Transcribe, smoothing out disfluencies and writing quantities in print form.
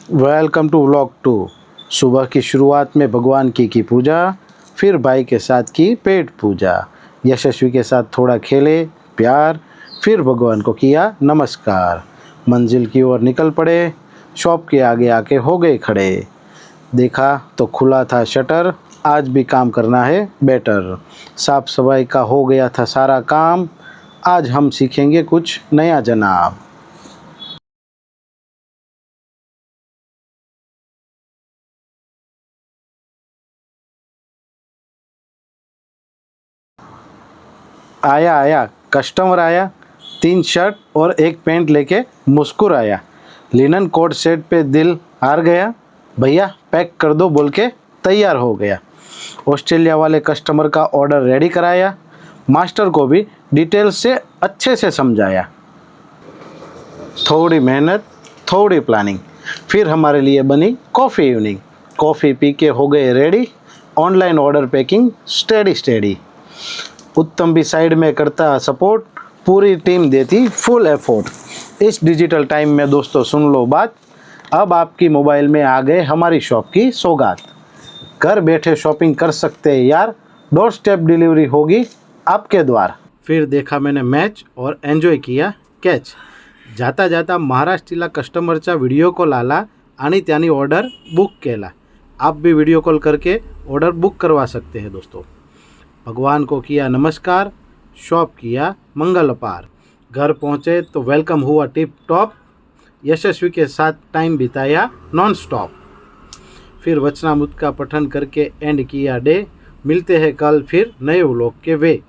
Welcome to vlog 2। सुबह की शुरुआत में भगवान की पूजा, फिर भाई के साथ की पेट पूजा। यशस्वी के साथ थोड़ा खेले प्यार, फिर भगवान को किया नमस्कार। मंजिल की ओर निकल पड़े, शॉप के आगे आके हो गए खड़े। देखा तो खुला था शटर, आज भी काम करना है बेटर। साफ सफाई का हो गया था सारा काम, आज हम सीखेंगे कुछ नया जनाब। आया आया कस्टमर आया, 3 शर्ट और 1 पैंट लेके मुस्कुराया। लिनन कोट सेट पे दिल हार गया, भैया पैक कर दो बोल के तैयार हो गया। ऑस्ट्रेलिया वाले कस्टमर का ऑर्डर रेडी कराया, मास्टर को भी डिटेल से अच्छे से समझाया। थोड़ी मेहनत थोड़ी प्लानिंग, फिर हमारे लिए बनी कॉफ़ी इवनिंग। कॉफ़ी पी के हो गए ready, online order packing steady steady. उत्तम भी साइड में करता सपोर्ट, पूरी टीम देती फुल एफोर्ट। इस डिजिटल टाइम में दोस्तों सुन लो बात, अब आपकी मोबाइल में आ गए हमारी शॉप की सौगात। घर बैठे शॉपिंग कर सकते हैं यार, डोर स्टेप डिलीवरी होगी आपके द्वार। फिर देखा मैंने मैच और एन्जॉय किया कैच। जाता जाता महाराष्ट्रीला कस्टमरचा व्हिडिओ कॉल आला आणि त्याने ऑर्डर बुक केला। आप भी वीडियो कॉल करके ऑर्डर बुक करवा सकते हैं दोस्तों। भगवान को किया नमस्कार, शॉप किया मंगल अपार। घर पहुँचे तो वेलकम हुआ टिप टॉप, यशस्वी के साथ टाइम बिताया नॉन स्टॉप। फिर वचनामृत का पठन करके एंड किया डे। मिलते हैं कल फिर नए व्लॉग के वे।